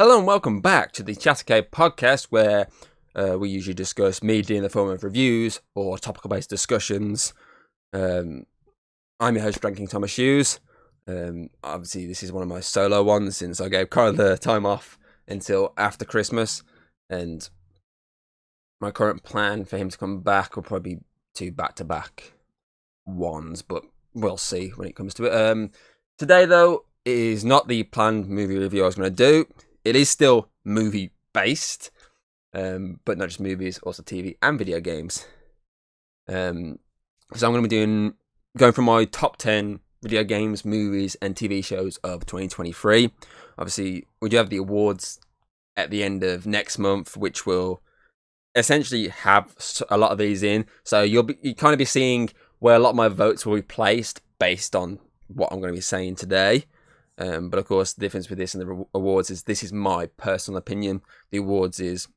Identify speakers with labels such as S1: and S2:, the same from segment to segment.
S1: Hello and welcome back to the Chattercade podcast, where we usually discuss media in the form of reviews or topical-based discussions. I'm your host, Drinking Thomas Hughes. Obviously, this is one of my solo ones since I gave Carl the time off until after Christmas, and my current plan for him to come back will probably be 2 back-to-back ones, but we'll see when it comes to it. Today, though, is not the planned movie review I was going to do. It is still movie-based, but not just movies, also TV and video games. So I'm going to be going from my top 10 video games, movies, and TV shows of 2023. Obviously, we do have the awards at the end of next month, which will essentially have a lot of these in. So you kind of be seeing where a lot of my votes will be placed based on what I'm going to be saying today. But of course, the difference with this and the awards is this is my personal opinion. The awards is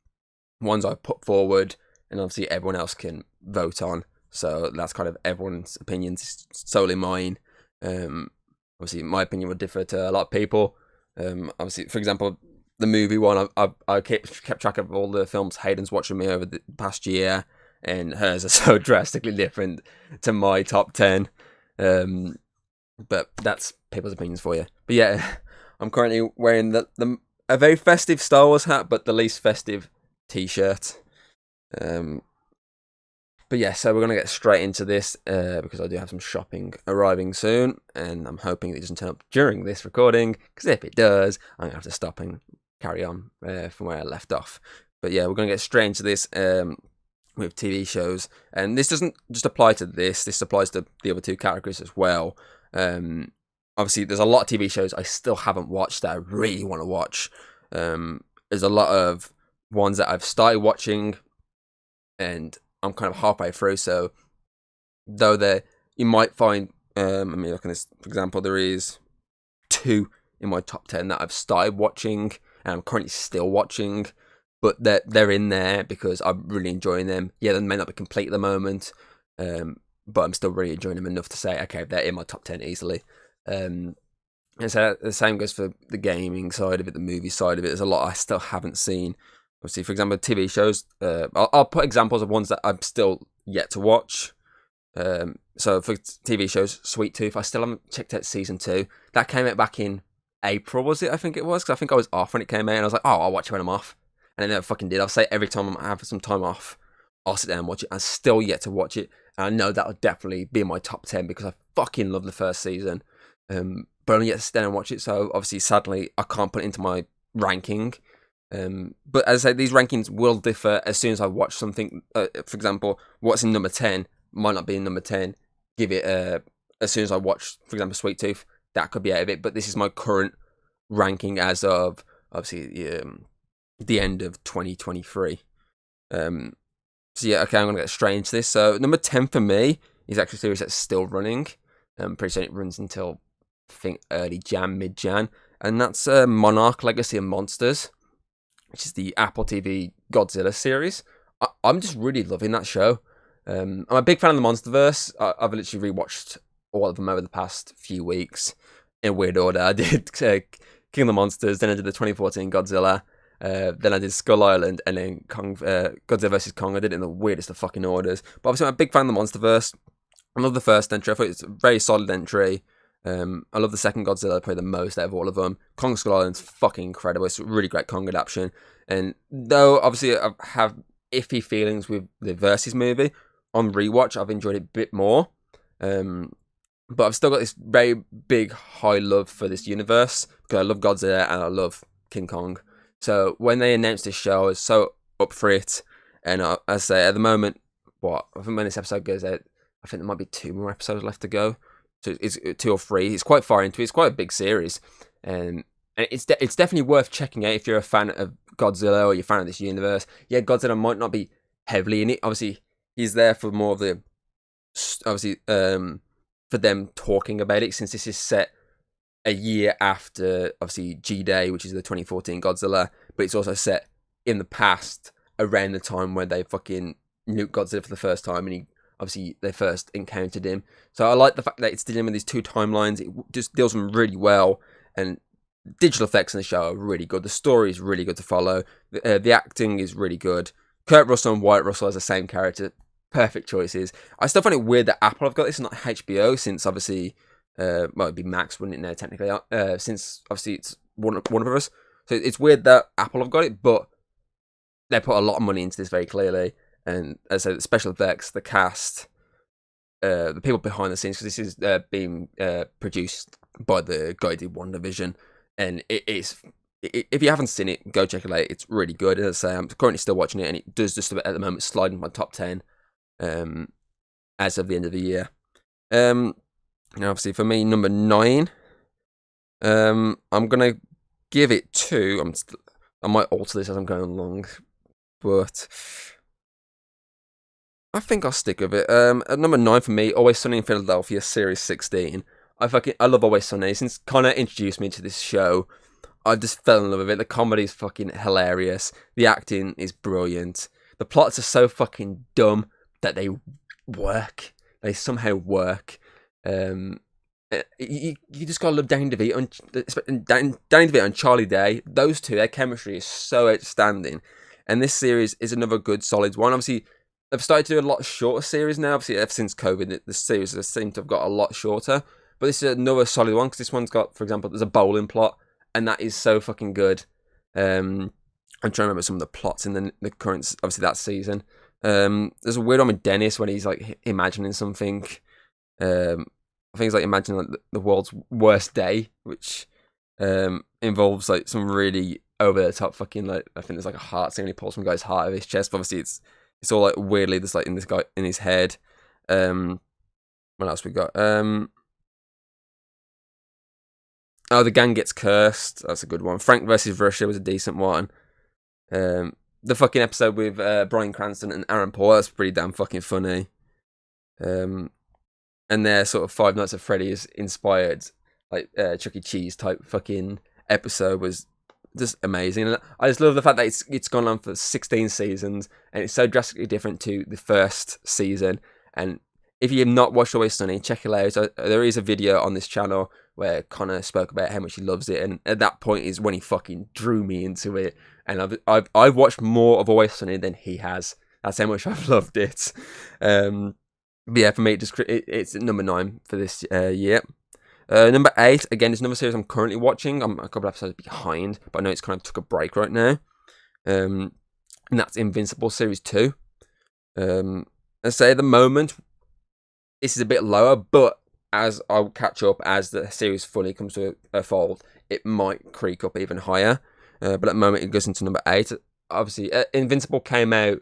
S1: ones I've put forward, and obviously everyone else can vote on. So that's kind of everyone's opinions. It's solely mine. Obviously, my opinion would differ to a lot of people. Obviously, for example, the movie one, I kept track of all the films Hayden's watching me over the past year, and hers are so drastically different to my top 10. But that's people's opinions for you. But yeah, I'm currently wearing a very festive Star Wars hat, but the least festive t-shirt. But yeah, so we're going to get straight into this because I do have some shopping arriving soon, and I'm hoping it doesn't turn up during this recording, because if it does, I'm going to have to stop and carry on from where I left off. But yeah, we're going to get straight into this with TV shows, and this doesn't just apply to this applies to the other 2 categories as well. Obviously, there's a lot of TV shows I still haven't watched that I really want to watch. There's a lot of ones that I've started watching, and I'm kind of halfway through. So, though you might find, look at this. For example, there is 2 in my top 10 that I've started watching, and I'm currently still watching, but they're in there because I'm really enjoying them. Yeah, they may not be complete at the moment, but I'm still really enjoying them enough to say, okay, they're in my top 10 easily. And so the same goes for the gaming side of it, the movie side of it. There's a lot I still haven't seen. Obviously, for example, TV shows, I'll put examples of ones that I'm still yet to watch. So for TV shows, Sweet Tooth, I still haven't checked out season 2. That came out back in April, was it? I think it was, because I think I was off when it came out, and I was like, oh, I'll watch it when I'm off. And I never fucking did. I'll say every time I have some time off, I'll sit down and watch it. I'm still yet to watch it. And I know that'll definitely be in my top 10 because I fucking love the first season. But I'm yet to sit down and watch it. So obviously, sadly, I can't put it into my ranking. But as I say, these rankings will differ as soon as I watch something. For example, what's in number 10 might not be in number 10. Give it as soon as I watch, for example, Sweet Tooth, that could be out of it. But this is my current ranking as of, obviously, the end of 2023. So yeah, okay, I'm going to get straight into this. So number 10 for me is actually a series that's still running. I'm pretty sure it runs until, I think, early Jan, mid-Jan. And that's Monarch Legacy of Monsters, which is the Apple TV Godzilla series. I'm just really loving that show. I'm a big fan of the MonsterVerse. I've literally rewatched all of them over the past few weeks in weird order. I did King of the Monsters, then I did the 2014 Godzilla. Then I did Skull Island, and then Godzilla vs. Kong. I did it in the weirdest of fucking orders. But obviously, I'm a big fan of the MonsterVerse. I love the first entry. I thought it's a very solid entry. I love the second Godzilla, probably the most out of all of them. Kong Skull Island's fucking incredible. It's a really great Kong adaptation. And though, obviously, I have iffy feelings with the Versus movie, on rewatch, I've enjoyed it a bit more. But I've still got this very big, high love for this universe, because I love Godzilla and I love King Kong. So when they announced this show, I was so up for it. And I say, at the moment, I think when this episode goes out, I think there might be 2 more episodes left to go. So it's 2 or 3. It's quite far into it. It's quite a big series. And it's definitely worth checking out if you're a fan of Godzilla or you're a fan of this universe. Yeah, Godzilla might not be heavily in it. Obviously, he's there for more of the... Obviously, for them talking about it, since this is set a year after, obviously, G-Day, which is the 2014 Godzilla, but it's also set in the past, around the time where they fucking nuked Godzilla for the first time, and they first encountered him. So I like the fact that it's dealing with these 2 timelines. It just deals with them really well, and digital effects in the show are really good. The story is really good to follow. The acting is really good. Kurt Russell and Wyatt Russell as the same character. Perfect choices. I still find it weird that Apple have got this and not HBO, since obviously, well, it'd be Max, wouldn't it now, technically, since obviously it's Warner Brothers. So it's weird that Apple have got it, but they put a lot of money into this very clearly. And as I said, the special effects, the cast, the people behind the scenes, because this is being produced by the guy who did WandaVision, and it is. If you haven't seen it, go check it out. It's really good. As I say, I'm currently still watching it, and it does just about, at the moment, slide in my top 10 as of the end of the year. And obviously, for me, number 9, I'm gonna give it to. I might alter this as I'm going along, but I think I'll stick with it. At number 9 for me, Always Sunny in Philadelphia, Series 16. I love Always Sunny. Since Connor introduced me to this show, I just fell in love with it. The comedy is fucking hilarious. The acting is brilliant. The plots are so fucking dumb that they work. They somehow work. You just gotta love Danny DeVito and Charlie Day. Those two, their chemistry is so outstanding. And this series is another good, solid one. Obviously, they've started to do a lot shorter series now. Obviously, ever since COVID, the series has seemed to have got a lot shorter. But this is another solid one, because this one's got, for example, there's a bowling plot, and that is so fucking good. I'm trying to remember some of the plots in the current, obviously, that season. There's a weird one with Dennis when he's like imagining something. I think it's like imagining like the world's worst day, which involves like some really over the top fucking, like, I think there's like a heart scene when he pulls some guy's heart out of his chest. But obviously, it's all like weirdly just like in this guy in his head. What else we got? Oh, The Gang Gets Cursed. That's a good one. Frank versus Russia was a decent one. The fucking episode with Bryan Cranston and Aaron Paul, that's pretty damn fucking funny. And their sort of Five Nights at Freddy's inspired, like, Chuck E. Cheese type fucking episode was just amazing. And I just love the fact that it's gone on for 16 seasons, and it's so drastically different to the first season. And if you have not watched Always Sunny, check it out. There is a video on this channel where Connor spoke about how much he loves it, and at that point is when he fucking drew me into it. And I've watched more of Always Sunny than he has. That's how much I've loved it. But yeah, for me, it's number 9 for this year. Number 8, again, is another series I'm currently watching. I'm a couple episodes behind, but I know it's kind of took a break right now. And that's Invincible Series 2. I say at the moment, this is a bit lower, but as I'll catch up, as the series fully comes to a fold, it might creak up even higher. But at the moment, it goes into number 8. Obviously, Invincible came out.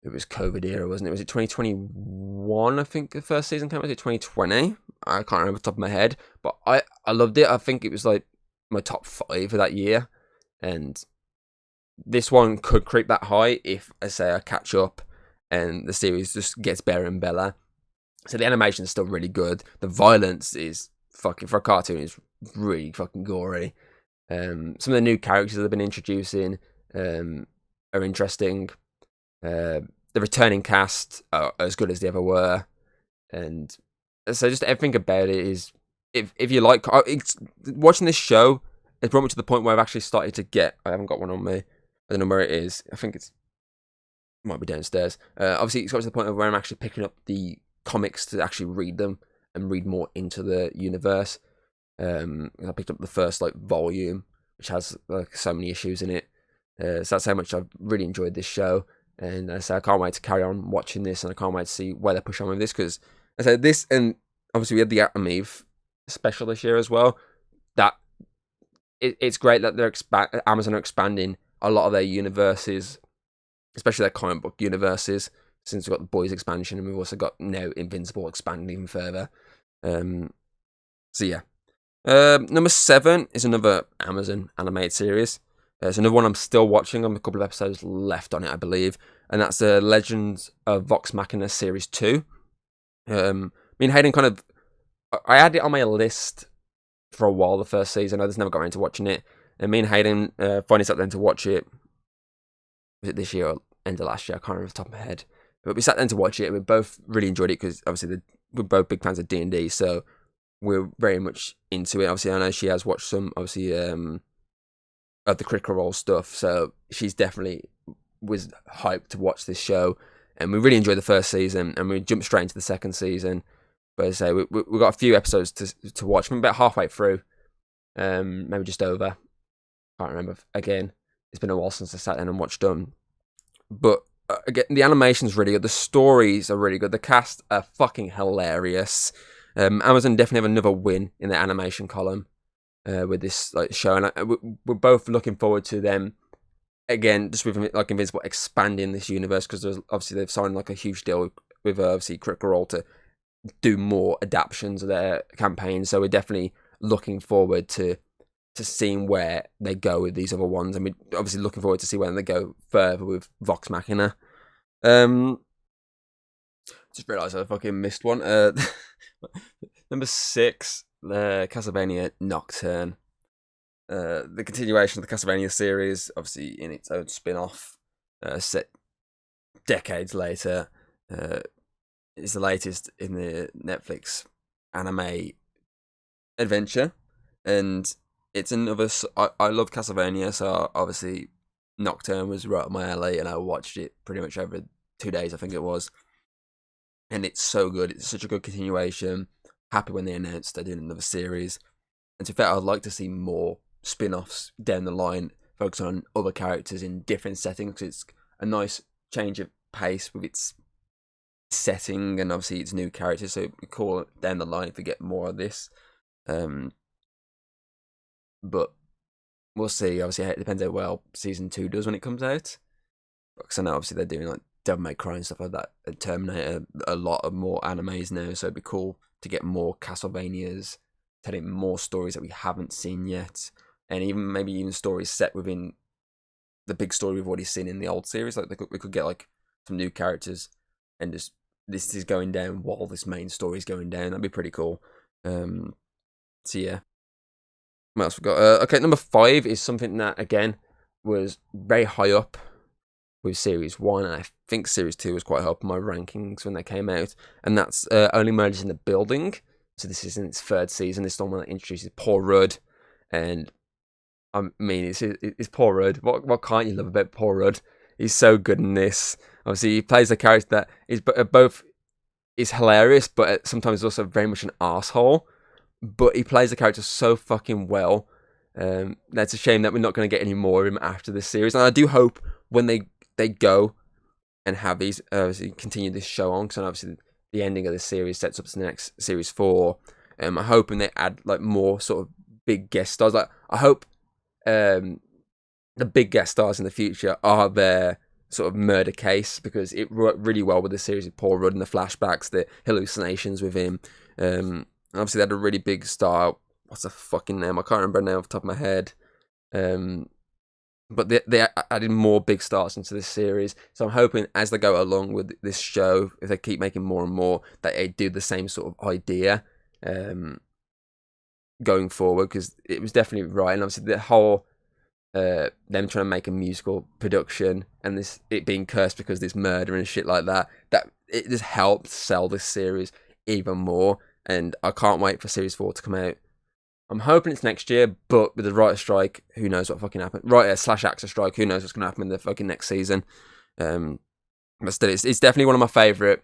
S1: It was COVID era, wasn't it? Was it 2021? I think the first season came out. Was it 2020? I can't remember off the top of my head. But I loved it. I think it was like my top 5 for that year. And this one could creep that high if, I say, I catch up and the series just gets better and better. So the animation is still really good. The violence is fucking, for a cartoon, is really fucking gory. Some of the new characters that they've been introducing are interesting. The returning cast are as good as they ever were, and so just everything about it is, if you like, watching this show, it's brought me to the point where I've actually started to get. I haven't got one on me. I don't know where it is. I think it might be downstairs. Obviously, it's got to the point where I'm actually picking up the comics to actually read them and read more into the universe. I picked up the first like volume, which has like so many issues in it. So that's how much I've really enjoyed this show. And I say I can't wait to carry on watching this, and I can't wait to see where they push on with this, because I said this, and obviously we had the Atom Eve special this year as well. That it's great that Amazon are expanding a lot of their universes, especially their comic book universes, since we've got the Boys expansion, and we've also got now Invincible expanding even further. So yeah, number 7 is another Amazon animated series. There's another one I'm still watching. I'm a couple of episodes left on it, I believe. And that's Legends of Vox Machina Series 2. Me and Hayden kind of... I had it on my list for a while, the first season. I just never got around to watching it. And me and Hayden finally sat down to watch it. Was it this year or end of last year? I can't remember off the top of my head. But we sat down to watch it, and we both really enjoyed it, because obviously we're both big fans of D&D. So we're very much into it. Obviously, I know she has watched some, obviously, of the Critical Role stuff, so she's definitely was hyped to watch this show, and we really enjoyed the first season, and we jumped straight into the second season. But as I say, we got a few episodes to watch. I'm about halfway through, maybe just over. Can't remember. Again, it's been a while since I sat down and watched them. But again, the animation's really good. The stories are really good. The cast are fucking hilarious. Amazon definitely have another win in the animation column with this show, and we're both looking forward to them again. Just with like Invincible expanding this universe, because obviously they've signed like a huge deal with obviously Critical Role to do more adaptations of their campaigns. So we're definitely looking forward to seeing where they go with these other ones, and we're obviously looking forward to see where they go further with Vox Machina. Just realised I fucking missed one. Number 6, Castlevania Nocturne. The continuation of the Castlevania series, obviously in its own spin-off, set decades later. It's the latest in the Netflix anime adventure, and it's another. I love Castlevania, so obviously Nocturne was right up my alley, and I watched it pretty much over 2 days, I think it was. And it's so good. It's such a good continuation. Happy when they announced they're doing another series. And to be fair, I'd like to see more spin-offs down the line, focus on other characters in different settings, because it's a nice change of pace with its setting and obviously its new characters. So it'd be cool down the line if we get more of this. But we'll see. Obviously, it depends how well season 2 does when it comes out. Because I know obviously they're doing like Devil May Cry and stuff like that, and Terminator, a lot of more animes now. So it'd be cool to get more Castlevanias, telling more stories that we haven't seen yet, and even stories set within the big story we've already seen in the old series. Like we could get like some new characters, and just this is going down while this main story is going down. That'd be pretty cool. So yeah. What else we got? Okay, number 5 is something that again was very high up with Series 1, and I think Series 2 was quite high up in my rankings when they came out, and that's Only Murders in the Building. So this is in its 3rd season. This is the one that introduces Paul Rudd, and I mean, it's Paul Rudd. What can't you love about Paul Rudd? He's so good in this. Obviously, he plays a character that is both is hilarious, but sometimes also very much an asshole. But he plays the character so fucking well. That's a shame that we're not going to get any more of him after this series. And I do hope when they go and have these, obviously continue this show on, because obviously the ending of this series sets up to the next Series 4. I'm hoping they add like more sort of big guest stars. Like I hope the big guest stars in the future are their sort of murder case, because it worked really well with the series with Paul Rudd and the flashbacks, the hallucinations with him. Obviously, they had a really big star. What's the fucking name? I can't remember now off the top of my head. But they added more big stars into this series. So I'm hoping as they go along with this show, if they keep making more and more, that they do the same sort of idea going forward, because it was definitely right. And obviously the whole them trying to make a musical production and it being cursed because there's murder and shit like that it just helped sell this series even more. And I can't wait for Series 4 to come out. I'm hoping it's next year, but with the writer strike, who knows what fucking happened. Writer/actor strike, who knows what's going to happen in the fucking next season. But still, it's definitely one of my favourite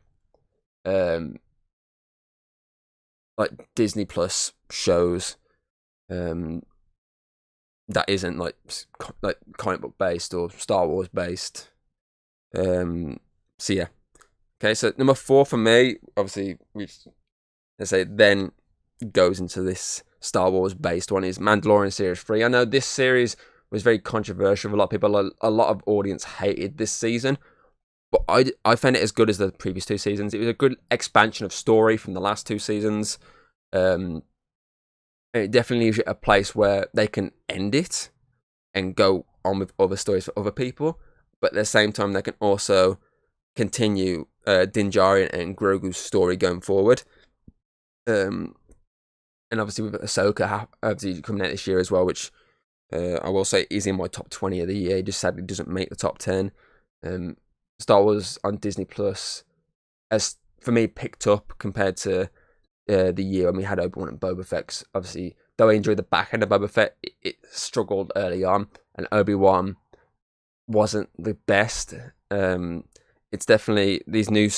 S1: like Disney Plus shows that isn't like comic book based or Star Wars based. So yeah. Okay, so number 4 for me, obviously, then goes into this Star Wars based one, is Mandalorian Series 3. I know this series was very controversial. A lot of people, a lot of audience hated this season, but I found it as good as the previous 2 seasons. It was a good expansion of story from the last 2 seasons. It definitely leaves you a place where they can end it and go on with other stories for other people, but at the same time they can also continue Din Djarin and Grogu's story going forward. And obviously with Ahsoka obviously coming out this year as well, which I will say is in my top 20 of the year. It just sadly doesn't make the top 10. Star Wars on Disney Plus has, for me, picked up compared to the year when we had Obi-Wan and Boba Fett. 'Cause obviously, though I enjoyed the back end of Boba Fett, it struggled early on, and Obi-Wan wasn't the best. It's definitely these new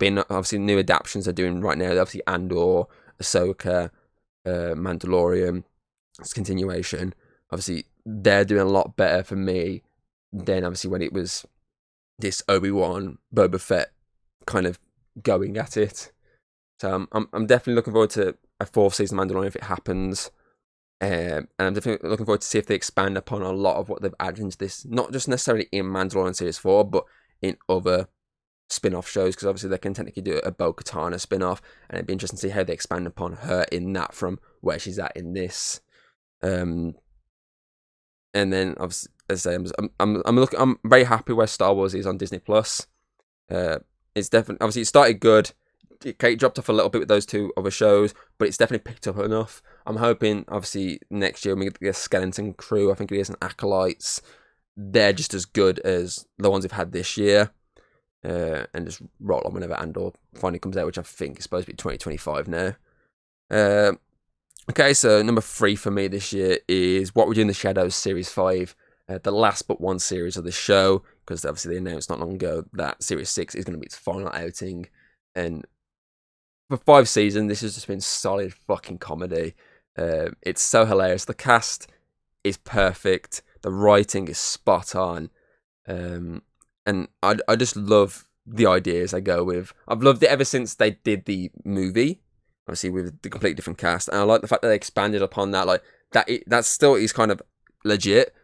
S1: obviously new adaptations they're doing right now. Obviously, Andor, Ahsoka, Mandalorian, it's continuation. Obviously, they're doing a lot better for me than obviously when it was this Obi-Wan, Boba Fett kind of going at it. So I'm definitely looking forward to a 4th season of Mandalorian if it happens. And I'm definitely looking forward to see if they expand upon a lot of what they've added into this, not just necessarily in Mandalorian Series 4, but in other spin-off shows, because obviously they can technically do a Bo-Katan spin-off, and it'd be interesting to see how they expand upon her in that from where she's at in this. And then obviously, as I say, I'm very happy where Star Wars is on Disney Plus. It's definitely, obviously it started good. It dropped off a little bit with those 2 other shows, but it's definitely picked up enough. I'm hoping, obviously, next year when we get the Skeleton Crew, I think it is, and Acolytes, they're just as good as the ones we've had this year. And just roll on whenever Andor finally comes out, which I think is supposed to be 2025 now. Okay, so number 3 for me this year is What We Do in the Shadows Series 5, the last but one series of the show, because obviously they announced not long ago that Series 6 is going to be its final outing, and for 5 seasons, this has just been solid fucking comedy. It's so hilarious. The cast is perfect. The writing is spot on. And I just love the ideas they go with. I've loved it ever since they did the movie, obviously with the completely different cast. And I like the fact that they expanded upon that. Like that still is kind of legit,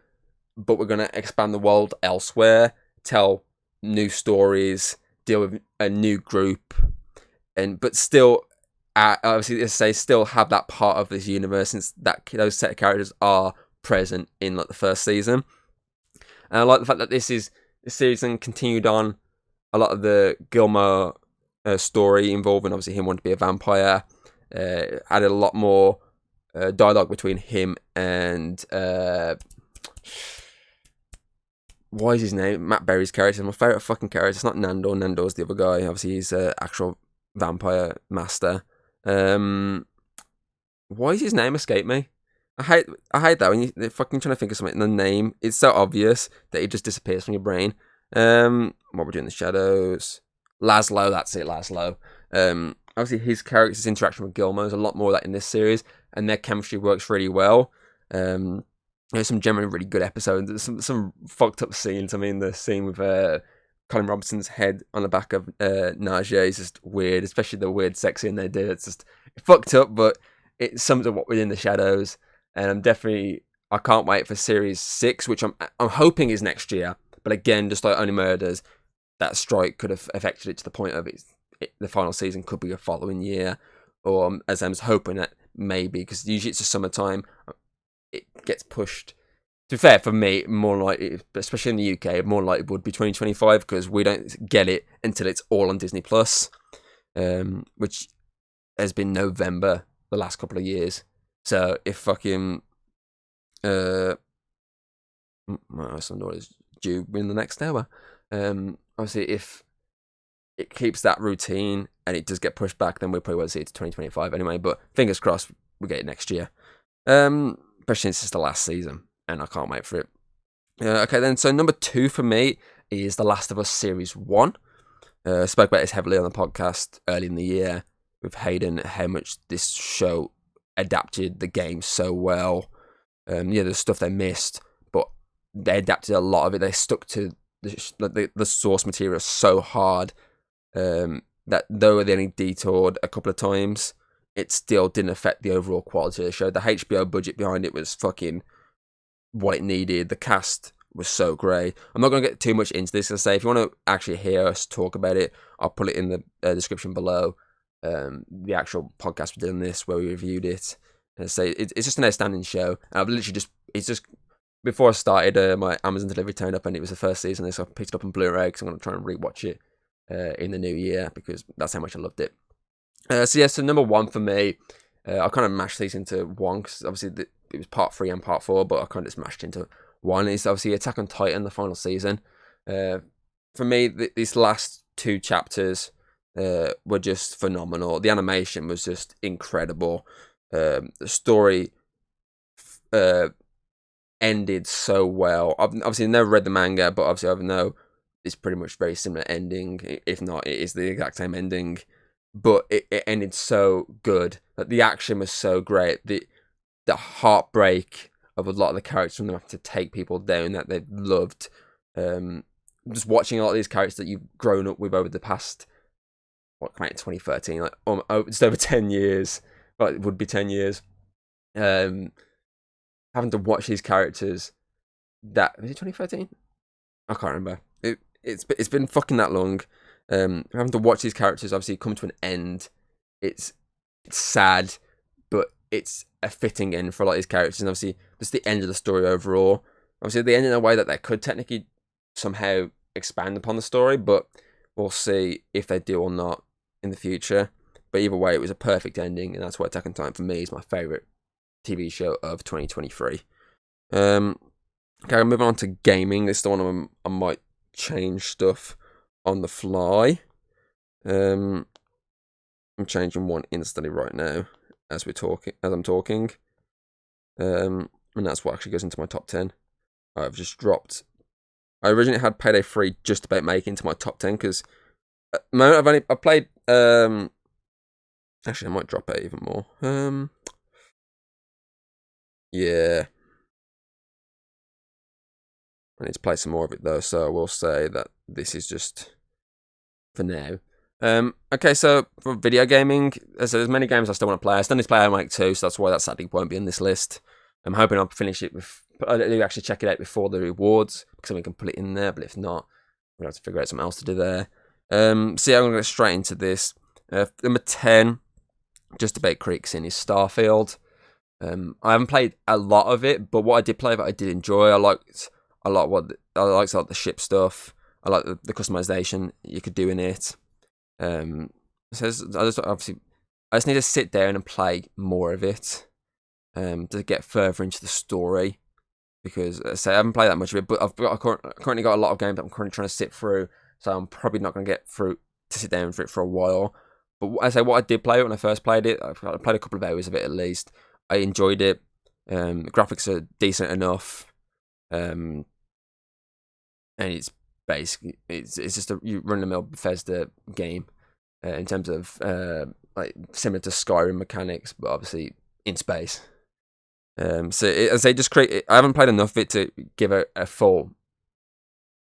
S1: but we're going to expand the world elsewhere, tell new stories, deal with a new group. But still, obviously, as I say, still have that part of this universe, since those set of characters are present in like the first season. And I like the fact that this season continued on a lot of the Gilmore story involving obviously him wanting to be a vampire. Added a lot more dialogue between him and what is his name? Matt Berry's character. My favourite fucking character. It's not Nandor. Nandor's the other guy. Obviously, he's an actual vampire master. Why is his name escape me? I hate that when you're fucking trying to think of something and the name, it's so obvious that it just disappears from your brain. What We're Doing in the Shadows. Laszlo, that's it, Laszlo. Obviously his character's interaction with Gilmore, there's a lot more of that in this series, and their chemistry works really well. There's some generally really good episodes. There's some fucked up scenes. I mean, the scene with Colin Robinson's head on the back of Najee is just weird, especially the weird sex scene they do. It's just fucked up, but it sums up What We're Doing in the Shadows. And I can't wait for Series 6, which I'm hoping is next year. But again, just like Only Murders, that strike could have affected it to the point of the final season could be a following year. Or as I was hoping that maybe, because usually it's the summertime, it gets pushed. To be fair, for me, more likely, especially in the UK, more likely would be 2025, because we don't get it until it's all on Disney Plus, which has been November the last couple of years. So if fucking my son is due in the next hour, obviously if it keeps that routine and it does get pushed back, then we probably won't see it to 2025 anyway. But fingers crossed we get it next year. Especially since it's the last season, and I can't wait for it. Okay, then, so number 2 for me is The Last of Us Series 1. Spoke about this heavily on the podcast early in the year with Hayden, how much this show adapted the game so well. There's stuff they missed, but they adapted a lot of it. They stuck to the source material so hard that though they only detoured a couple of times, it still didn't affect the overall quality of the show. The HBO budget behind it was fucking what it needed. The cast was so great. I'm not going to get too much into this. As I say, if you want to actually hear us talk about it, I'll put it in the description below. The actual podcast we did on this, where we reviewed it. And say it's just an outstanding show. I've literally it's just before I started, my Amazon delivery turned up and it was the first season, so I picked it up on Blu-ray because I'm going to try and rewatch it in the new year, because that's how much I loved it. So number 1 for me, I kind of mashed these into one, because obviously it was part 3 and part 4, but I kind of just mashed into one. It's obviously Attack on Titan, the final season. For me, these last 2 chapters, were just phenomenal. The animation was just incredible. The story ended so well. I've obviously never read the manga, but obviously I know it's pretty much very similar ending. If not, it is the exact same ending. But it ended so good. Like, the action was so great. The heartbreak of a lot of the characters from them having to take people down that they loved. Just watching a lot of these characters that you've grown up with over the past, what came out in 2013, like just over 10 years. Well, it would be 10 years. Having to watch these characters that was it 2013? I can't remember. It's been fucking that long. Having to watch these characters obviously come to an end. It's sad, but it's a fitting end for a lot of these characters, and obviously just the end of the story overall. Obviously, they end in a way that they could technically somehow expand upon the story, but we'll see if they do or not in the future. But either way, it was a perfect ending, and that's why Attack on Titan for me is my favourite TV show of 2023. Okay, moving on to gaming. This is the one I might change stuff on the fly. I'm changing one instantly right now as I'm talking. And that's what actually goes into my top 10. I've just dropped. I originally had Payday 3 just about making into my top 10 because at the moment I played. Actually, I might drop it even more. Yeah. I need to play some more of it though, so I will say that this is just for now. Okay, so for video gaming, there's many games I still want to play. I still need to play Iron Man 2, so that's why that sadly won't be in this list. I'm hoping I'll finish it I'll actually check it out before the rewards, because then we can put it in there, but if not, we'll have to figure out something else to do there. So yeah, I'm going to go straight into this. Number 10, just about creeks in, is Starfield. I haven't played a lot of it, but what I did play of it, I did enjoy. I liked the ship stuff. I like the customization you could do in it. So I just need to sit down and play more of it to get further into the story, because I haven't played that much of it, but I've currently got a lot of games that I'm currently trying to sit through, so I'm probably not going to get through to sit down for it for a while. But what I did play when I first played it, I played a couple of hours of it at least. I enjoyed it. The graphics are decent enough, and it's basically it's just a you run the mill Bethesda game in terms of like similar to Skyrim mechanics, but obviously in space. So as I just create, I haven't played enough of it to give a full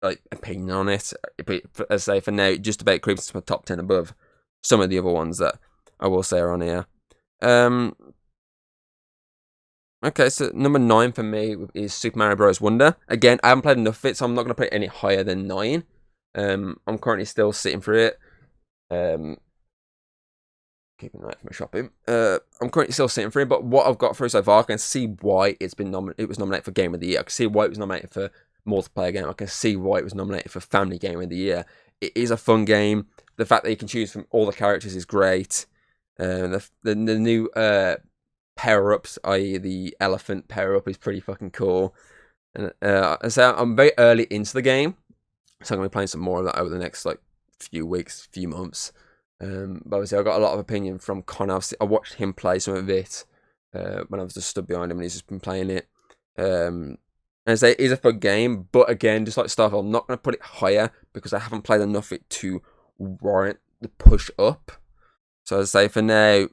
S1: like opinion on it. But as I say, for now, it just about creeps to my top 10 above some of the other ones that I will say are on here. Okay, so number 9 for me is Super Mario Bros. Wonder. Again, I haven't played enough of it, so I'm not going to put it any higher than 9. I'm currently still sitting through it. Keeping an eye for my shopping. I'm currently still sitting through it, but what I've got through so far, I can see why it was nominated for Game of the Year. I can see why it was nominated for multiplayer game. I can see why it was nominated for Family Game of the Year. It is a fun game. The fact that you can choose from all the characters is great. The new power-ups, i.e. the elephant power-up, is pretty fucking cool. And so I'm very early into the game, so I'm going to be playing some more of that over the next few weeks, few months. But obviously I got a lot of opinion from Connor. I watched him play some of it when I was just stood behind him, and he's just been playing it. And I say it is a fun game, but again, just like Starfield, I'm not going to put it higher because I haven't played enough of it to warrant the push up. So as I say, for now,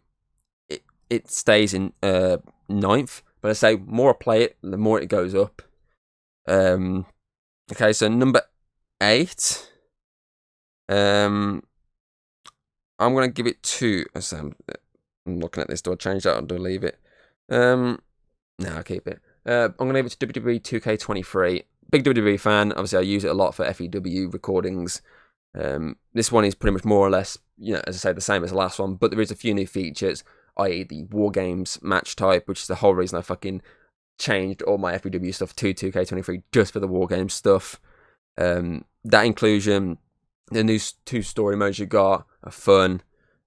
S1: it stays in 9th, but I say more I play it, the more it goes up. Okay, so number 8. I'm going to give it to... I'm looking at this. Do I change that or do I leave it? No, I'll keep it. I'm going to give it to WWE 2K23. Big WWE fan. Obviously, I use it a lot for FEW recordings. This one is pretty much more or less, as I say, the same as the last one, but there is a few new features, i.e. the War Games match type, which is the whole reason I fucking changed all my FEW stuff to 2K23 just for the War Games stuff. That inclusion... The new 2 story modes you got are fun.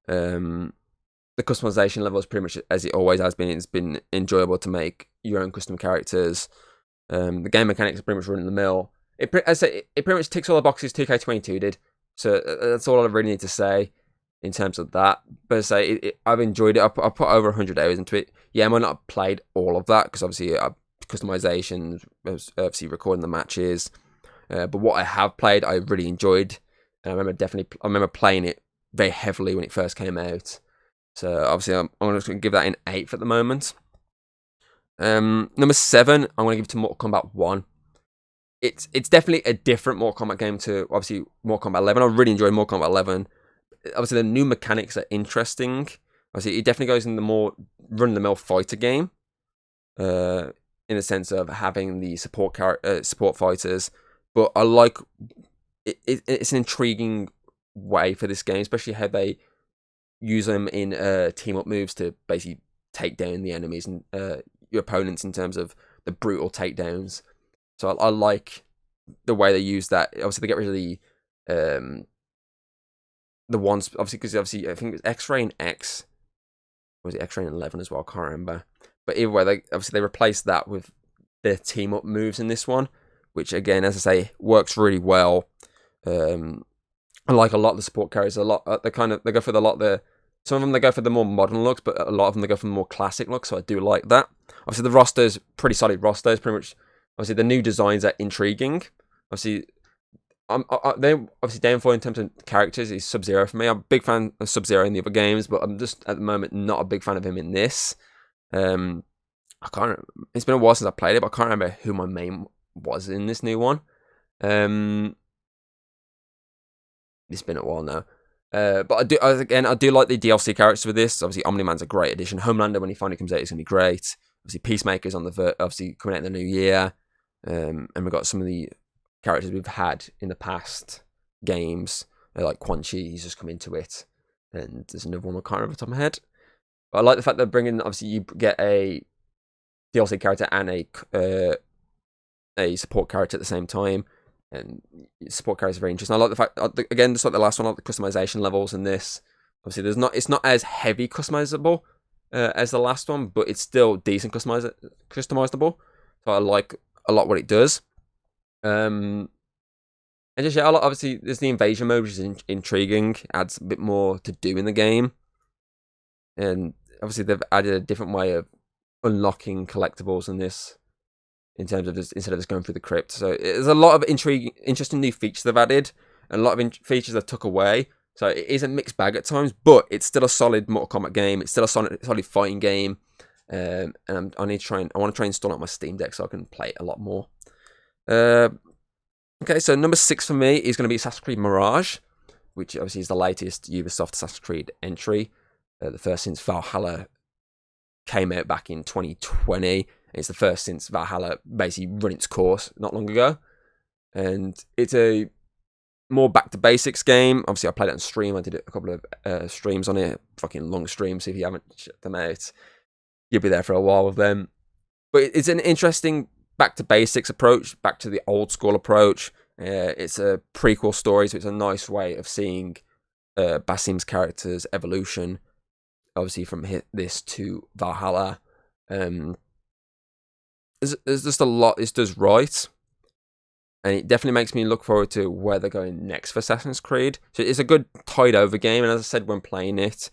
S1: The customization level is pretty much as it always has been. It's been enjoyable to make your own custom characters. The game mechanics are pretty much run in the mill. It pretty much ticks all the boxes 2K22 did. So that's all I really need to say. in terms of that. But I say I've enjoyed it. I put over 100 hours into it. Yeah, I might not have played all of that because obviously customizations, obviously recording the matches. But what I have played, I really enjoyed. And I remember playing it very heavily when it first came out. So obviously I'm just going to give that an 8 at the moment. Number 7, I'm going to give it to Mortal Kombat 1. It's definitely a different Mortal Kombat game to obviously Mortal Kombat 11. I really enjoyed Mortal Kombat 11. Obviously the new mechanics are interesting. Obviously it definitely goes in the more run-of-the-mill fighter game. In the sense of having the support fighters. But I like it's an intriguing way for this game, especially how they use them in team up moves to basically take down the enemies and your opponents in terms of the brutal takedowns. So I like the way they use that. Obviously, they get rid of the ones obviously because I think it was X-Ray and X. Or was it X-Ray and 11 as well? I can't remember. But either way, they replaced that with their team up moves in this one, which again, as I say, works really well. I like a lot of the support characters. A lot they go for some of them they go for the more modern looks, but a lot of them they go for the more classic looks. So I do like that. Obviously, the roster's pretty solid. Rosters pretty much. Obviously, the new designs are intriguing. Obviously, they're obviously downfall in terms of characters is Sub-Zero for me. I'm a big fan of Sub-Zero in the other games, but I'm just at the moment not a big fan of him in this. I can't. It's been a while since I played it, but I can't remember who my main was in this new one. It's been a while now. But I do like the DLC characters with this. Obviously, Omni-Man's a great addition. Homelander, when he finally comes out, is going to be great. Obviously, Peacemaker's obviously coming out in the new year. And we've got some of the characters we've had in the past games, like Quan Chi, he's just come into it. And there's another one I can't remember off the top of my head. But I like the fact they're bringing, obviously, you get a DLC character and a support character at the same time. And support characters are very interesting. I like the fact, again, just like the last one, I like the customization levels in this. Obviously, it's not as heavy customizable as the last one, but it's still decent customizable. So I like a lot what it does. And just obviously, there's the invasion mode, which is intriguing. Adds a bit more to do in the game, and obviously they've added a different way of unlocking collectibles in this. In terms of instead of just going through the crypt, so there's a lot of interesting new features they've added, and a lot of features they took away. So it is a mixed bag at times, but it's still a solid Mortal Kombat game. It's still a solid fighting game, and I want to try and install it on my Steam Deck so I can play it a lot more. Okay, so number 6 for me is going to be Assassin's Creed Mirage, which obviously is the latest Ubisoft Assassin's Creed entry, the first since Valhalla came out back in 2020. It's the first since Valhalla basically run its course not long ago. And it's a more back to basics game. Obviously, I played it on stream. I did a couple of streams on it. Fucking long streams. So if you haven't checked them out, you'll be there for a while with them. But it's an interesting back to basics approach, back to the old school approach. It's a prequel story, so it's a nice way of seeing Basim's character's evolution. Obviously, from this to Valhalla. There's just a lot this does right, and it definitely makes me look forward to where they're going next for Assassin's Creed. So it's a good tied over game, and as I said when playing it,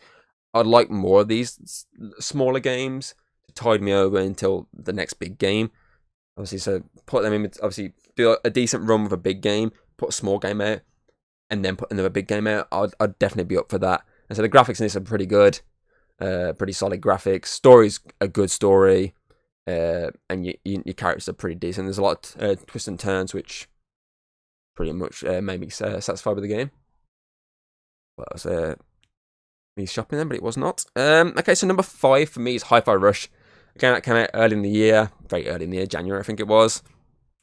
S1: I'd like more of these smaller games to tide me over until the next big game. Obviously, so put them in, obviously do a decent run with a big game, put a small game out, and then put another big game out. I'd definitely be up for that. And so the graphics in this are pretty good, pretty solid graphics. Story's a good story. And your characters are pretty decent. There's a lot of twists and turns, which pretty much made me satisfied with the game. Well, that was me shopping then, but it was not. Okay, so number 5 for me is Hi-Fi Rush. Again, that came out early in the year, very early in the year, January I think it was.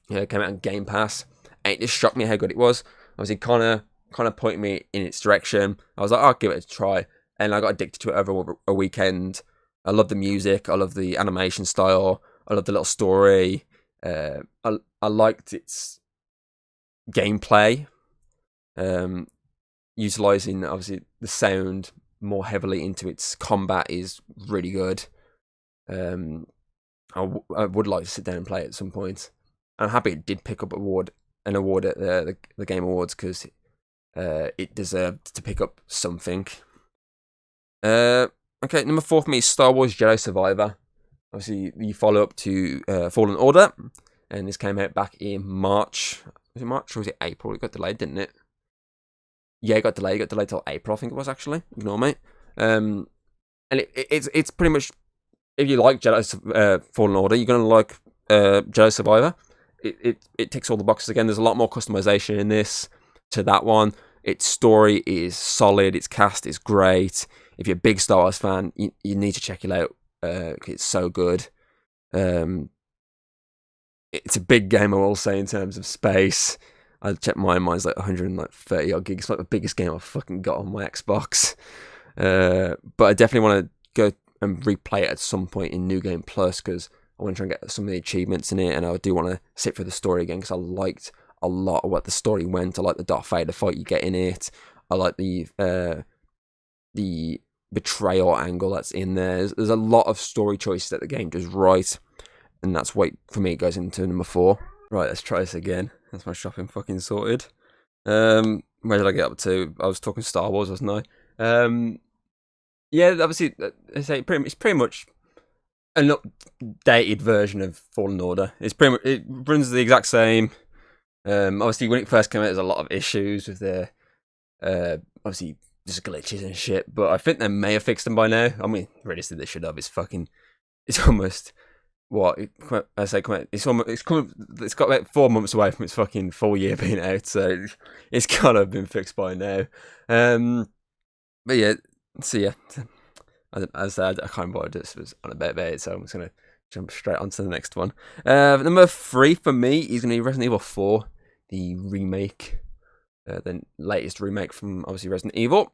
S1: Yeah, it came out on Game Pass, and it just shocked me how good it was. Obviously, kind of pointed me in its direction. I was like, I'll give it a try, and I got addicted to it over a weekend. I love the music. I love the animation style. I love the little story. I liked its gameplay. Utilizing obviously the sound more heavily into its combat is really good. I would like to sit down and play it at some point. I'm happy it did pick up an award at the Game Awards because it deserved to pick up something. Okay, number 4 for me is Star Wars Jedi Survivor. Obviously, the follow-up to Fallen Order, and this came out back in March. Was it March or was it April? It got delayed, didn't it? Yeah, it got delayed. It got delayed till April, I think it was, actually. Ignore me. And it's pretty much, if you like Jedi Fallen Order, you're going to like Jedi Survivor. It ticks all the boxes again. There's a lot more customization in this to that one. Its story is solid. Its cast is great. If you're a big Star Wars fan, you need to check it out. It's so good. It's a big game, I will say, in terms of space. I checked mine's like 130 odd gigs. It's like the biggest game I've fucking got on my Xbox. But I definitely want to go and replay it at some point in New Game Plus, because I want to try and get some of the achievements in it, and I do want to sit through the story again, because I liked a lot of what the story went. I like the Darth Vader fight you get in it. I like the betrayal angle that's in there. There's a lot of story choices that the game does right, and that's why, for me, it goes into number 4. Right, let's try this again. That's my shopping fucking sorted. Where did I get up to? I was talking Star Wars, wasn't I? Yeah, obviously, it's pretty much an updated version of Fallen Order. It runs the exact same. Obviously, when it first came out, there's a lot of issues with the obviously just glitches and shit. But I think they may have fixed them by now. I mean, realistically, they should have. It's almost what I say. It's got like 4 months away from its fucking full year being out, so it's kind of been fixed by now. But yeah, so yeah, as I said, I can't remember what this was on about it, so I'm just gonna jump straight onto the next one. Number 3 for me is gonna be Resident Evil 4, the remake, the latest remake from obviously Resident Evil.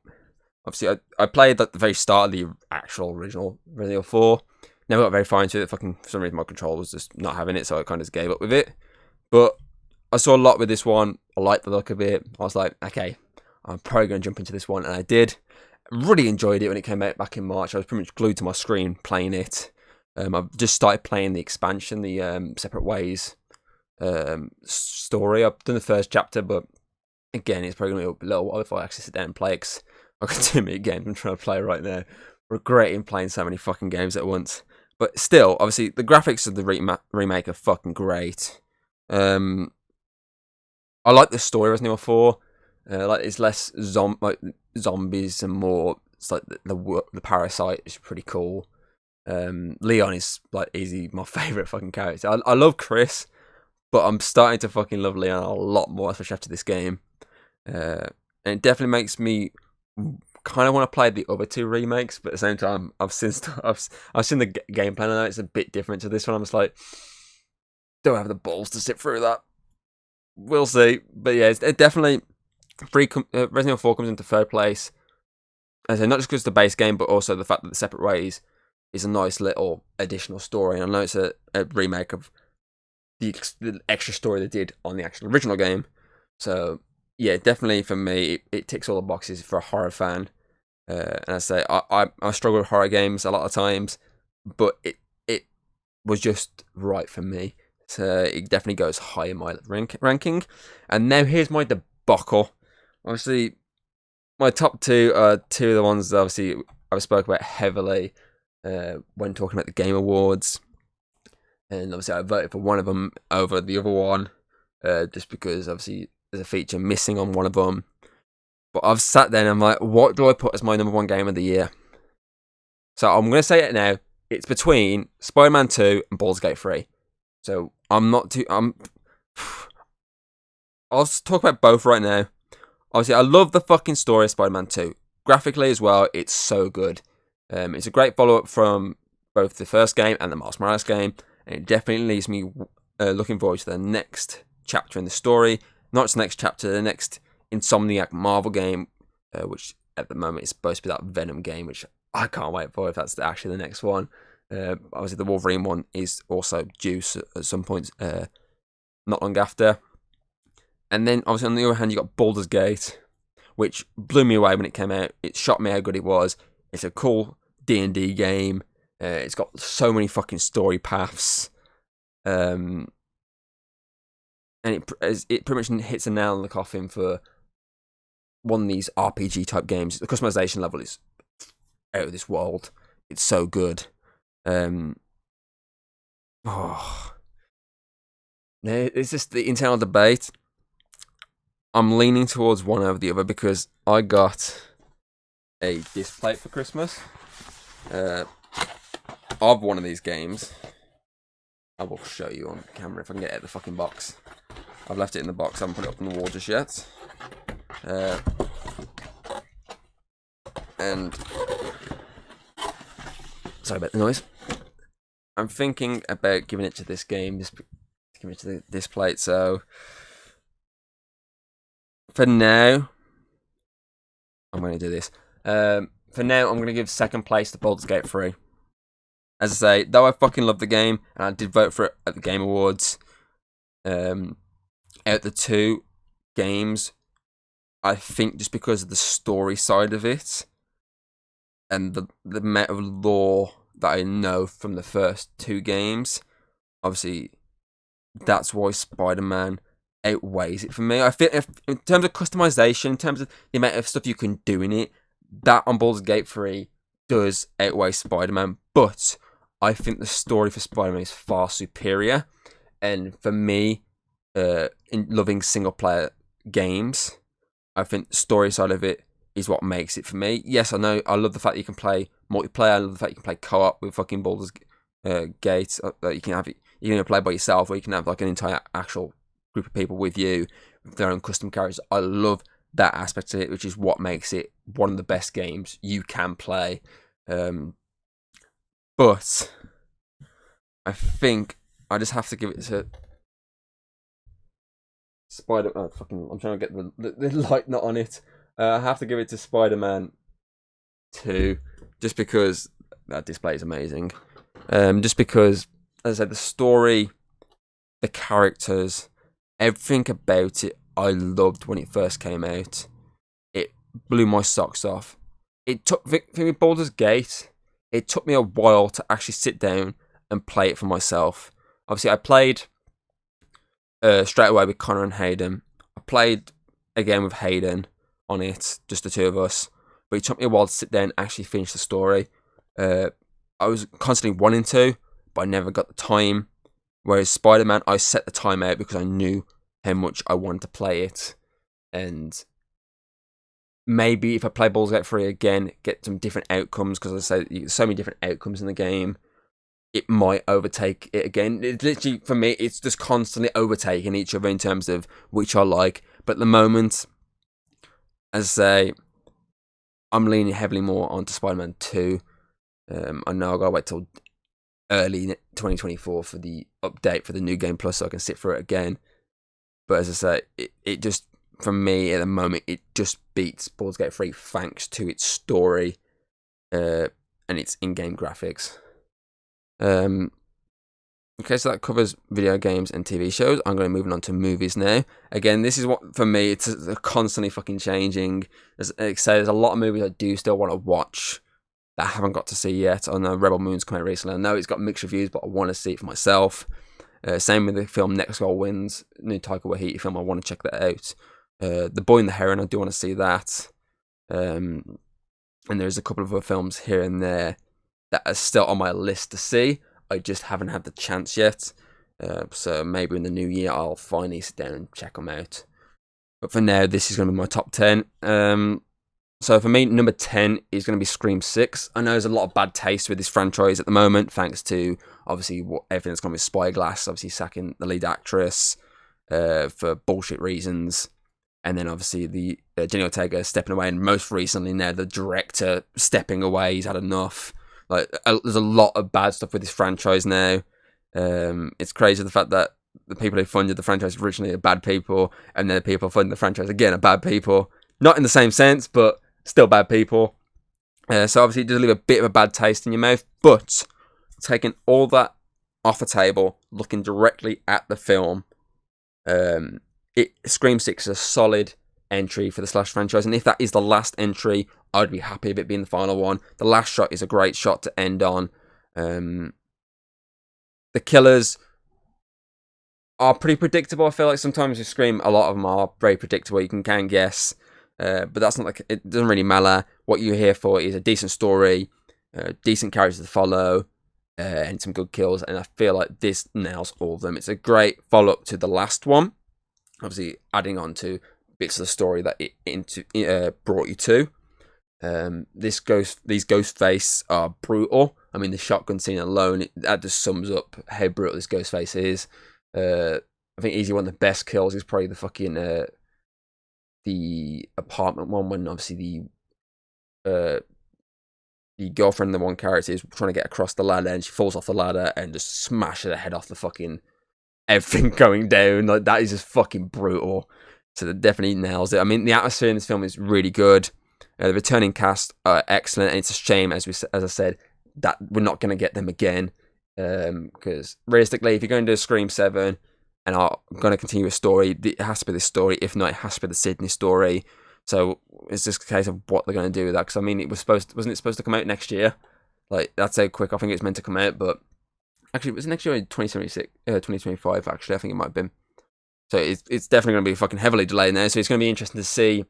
S1: Obviously, I played at the very start of the actual original Resident Evil 4. Never got very far into it. For some reason, my controller was just not having it, so I kind of just gave up with it. But I saw a lot with this one. I liked the look of it. I was like, okay, I'm probably going to jump into this one, and I did. Really enjoyed it when it came out back in March. I was pretty much glued to my screen playing it. I've just started playing the expansion, the Separate Ways story. I've done the first chapter, but again, it's probably going to be a little while before I actually sit down and play it, 'cause I've got too many games I'm trying to play right now. Regretting playing so many fucking games at once. But still, obviously, the graphics of the remake are fucking great. I like the story of Resident Evil 4. Like, it's less zombies and more. It's like the parasite is pretty cool. Leon is like easy my favorite fucking character. I love Chris, but I'm starting to fucking love Leon a lot more, especially after this game. And it definitely makes me kind of want to play the other 2 remakes, but at the same time, I've seen the gameplay, and I know it's a bit different to this one. I'm just like, don't have the balls to sit through that. We'll see, but yeah, it definitely Resident Evil 4 comes into 3rd place. As I say, not just because the base game, but also the fact that the Separate Ways is a nice little additional story. And I know it's a remake of the extra story they did on the actual original game. So yeah, definitely for me, it ticks all the boxes for a horror fan. And I say I struggle with horror games a lot of times, but it was just right for me. So it definitely goes high in my ranking. And now here's my debacle. Obviously, my top 2 are 2 of the ones that obviously I've spoken about heavily when talking about the Game Awards. And obviously I voted for one of them over the other one, just because obviously there's a feature missing on one of them. But I've sat there and I'm like, what do I put as my number 1 game of the year? So I'm going to say it now. It's between Spider-Man 2 and Baldur's Gate 3. So I'll talk about both right now. Obviously, I love the fucking story of Spider-Man 2. Graphically as well, it's so good. It's a great follow-up from both the first game and the Miles Morales game. And it definitely leaves me looking forward to the next chapter in the story. Not just the next chapter, the next Insomniac Marvel game, which at the moment is supposed to be that Venom game, which I can't wait for if that's actually the next one. Obviously, the Wolverine one is also due at some point, not long after. And then, obviously, on the other hand, you got Baldur's Gate, which blew me away when it came out. It shocked me how good it was. It's a cool D&D game. It's got so many fucking story paths. And it pretty much hits a nail on the coffin for one of these RPG type games. The customization level is out of this world. It's so good. It's just the internal debate. I'm leaning towards one over the other because I got a disc plate for Christmas of one of these games. I will show you on camera if I can get it out of the fucking box. I've left it in the box. I haven't put it up on the wall just yet. And sorry about the noise. I'm thinking about giving it to this game, giving it to this plate. So for now, I'm going to do this. For now, I'm going to give second place to Baldur's Gate 3. As I say, though I fucking love the game, and I did vote for it at the Game Awards, out the two games, I think just because of the story side of it, and the amount of lore that I know from the first two games, obviously, that's why Spider-Man outweighs it for me. I feel in terms of customization, in terms of the amount of stuff you can do in it, that on Baldur's Gate 3 does outweigh Spider-Man, but I think the story for Spider-Man is far superior. And for me, in loving single-player games, I think the story side of it is what makes it for me. Yes, I know, I love the fact that you can play multiplayer. I love the fact you can play co-op with fucking Baldur's Gate. That you can have it. You can play by yourself, or you can have like an entire actual group of people with you with their own custom characters. I love that aspect of it, which is what makes it one of the best games you can play. But I think I just have to give it to Spider. Oh, fucking! I'm trying to get the light not on it. I have to give it to Spider-Man 2, just because that display is amazing. Just because, as I said, the story, the characters, everything about it, I loved when it first came out. It blew my socks off. It took with Baldur's Gate. It took me a while to actually sit down and play it for myself. Obviously, I played straight away with Connor and Hayden. I played again with Hayden on it, just the two of us. But it took me a while to sit down and actually finish the story. I was constantly wanting to, but I never got the time. Whereas Spider-Man, I set the time out because I knew how much I wanted to play it. And maybe if I play Baldur's Gate 3 again, get some different outcomes, because as I say, so many different outcomes in the game, it might overtake it again. It literally, for me, it's just constantly overtaking each other in terms of which I like. But at the moment, as I say, I'm leaning heavily more onto Spider-Man 2. I know I've got to wait till early 2024 for the update for the New Game Plus so I can sit through it again. But as I say, it just, for me at the moment, it just beats Baldur's Gate 3 thanks to its story and its in-game graphics. Okay, so that covers video games and TV shows. I'm going to move on to movies now. Again, this is what, for me, it's constantly fucking changing. As I say, there's a lot of movies I do still want to watch that I haven't got to see yet. I know Rebel Moon's come out recently. I know it's got mixed reviews, but I want to see it for myself. Same with the film Next Goal Wins, new Taika Waititi film. I want to check that out. The Boy and the Heron, I do want to see that. And there's a couple of other films here and there that are still on my list to see. I just haven't had the chance yet. So maybe in the new year I'll finally sit down and check them out. But for now, this is going to be my top 10. So for me, number 10 is going to be Scream 6. I know there's a lot of bad taste with this franchise at the moment, thanks to, obviously, everything that's gone with Spyglass, obviously sacking the lead actress for bullshit reasons. And then, obviously, the Jenny Ortega stepping away, and most recently now, the director stepping away. He's had enough. Like, there's a lot of bad stuff with this franchise now. It's crazy the fact that the people who funded the franchise originally are bad people, and then the people funding the franchise again are bad people. Not in the same sense, but still bad people. So obviously it does leave a bit of a bad taste in your mouth, but taking all that off the table, looking directly at the film, Scream 6 is a solid entry for the Slash franchise, and if that is the last entry, I'd be happy with it being the final one. The last shot is a great shot to end on. The killers are pretty predictable. I feel like sometimes with Scream, a lot of them are very predictable. You can guess. But that's not like, it doesn't really matter. What you're here for is a decent story, decent characters to follow, and some good kills. And I feel like this nails all of them. It's a great follow up to the last one, obviously adding on to bits of the story that it brought you to. These Ghostface are brutal. I mean, the shotgun scene alone, that just sums up how brutal this Ghostface is. I think easily one of the best kills is probably the fucking the apartment one, when obviously the girlfriend of the one character is trying to get across the ladder and she falls off the ladder and just smashes her head off the fucking everything going down. Like, that is just fucking brutal. So that definitely nails it. I mean, the atmosphere in this film is really good. The returning cast are excellent, and it's a shame, as I said, that we're not going to get them again. Because realistically, if you're going to do a Scream 7 and are going to continue a story, it has to be this story. If not, it has to be the Sydney story. So it's just a case of what they're going to do with that. Because I mean, wasn't it supposed to come out next year? Like, that's how quick I think it's meant to come out. But actually, it was next year in 2025. Actually, I think it might have been. So it's definitely going to be fucking heavily delayed now. So it's going to be interesting to see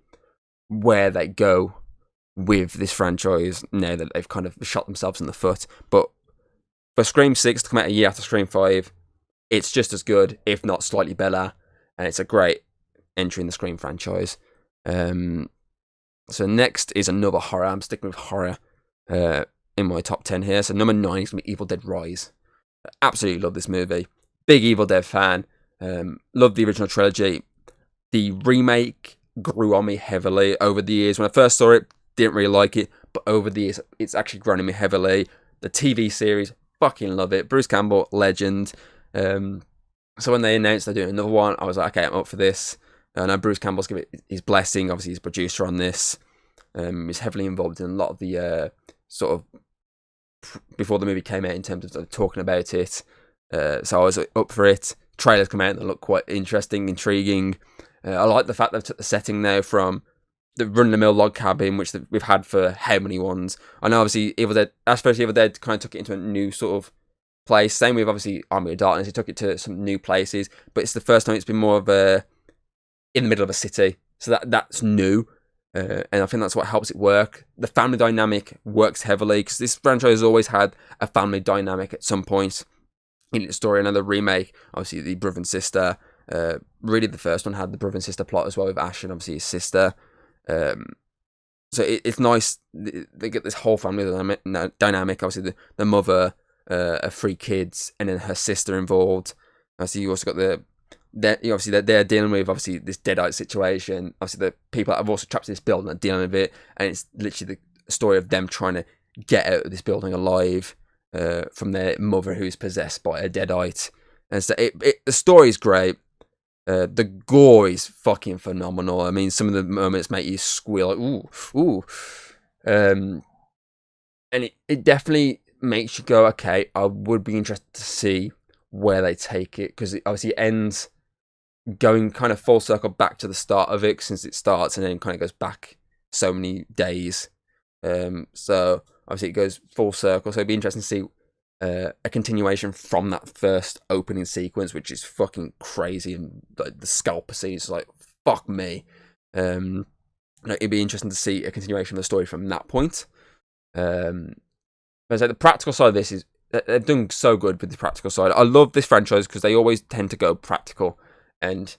S1: where they go with this franchise now that they've kind of shot themselves in the foot. But for Scream 6 to come out a year after Scream 5, it's just as good, if not slightly better, and it's a great entry in the Scream franchise. So next is another horror. I'm sticking with horror in my top 10 here. So number 9 is going to be Evil Dead Rise. I absolutely love this movie. Big Evil Dead fan. Love the original trilogy. The remake grew on me heavily over the years. When I first saw it, didn't really like it, but over the years, it's actually grown on me heavily. The TV series, fucking love it. Bruce Campbell, legend. So when they announced they're doing another one, I was like, okay, I'm up for this. I know Bruce Campbell's given it his blessing. Obviously, he's a producer on this. He's heavily involved in a lot of the sort of before the movie came out in terms of talking about it. So I was up for it. Trailers come out and they look quite interesting, intriguing. I like the fact they've took the setting now from the run-of-the-mill log cabin, which we've had for how many ones. I know, obviously, Evil Dead kind of took it into a new sort of place. Same with, obviously, Army of Darkness. He took it to some new places, but it's the first time it's been more of a in the middle of a city. So that's new, and I think that's what helps it work. The family dynamic works heavily, because this franchise has always had a family dynamic at some point in its story. Another remake, obviously, the brother and sister. Really, the first one had the brother and sister plot as well, with Ash and obviously his sister. So it's nice. They get this whole family dynamic. Obviously, the mother, of 3 kids, and then her sister involved. Obviously, you also got they're dealing with obviously this deadite situation. Obviously, the people that have also trapped in this building are dealing with it, and it's literally the story of them trying to get out of this building alive from their mother who's possessed by a deadite. And so the story is great. The gore is fucking phenomenal. I mean, some of the moments make you squeal like, ooh. And it definitely makes you go, okay, I would be interested to see where they take it, because it obviously ends going kind of full circle back to the start of it, since it starts and then kind of goes back so many days. So obviously it goes full circle. So it'd be interesting to see a continuation from that first opening sequence, which is fucking crazy, and like the scalper scene is like, fuck me. It'd be interesting to see a continuation of the story from that point. But the practical side of this is they've done so good with the practical side. I love this franchise because they always tend to go practical, and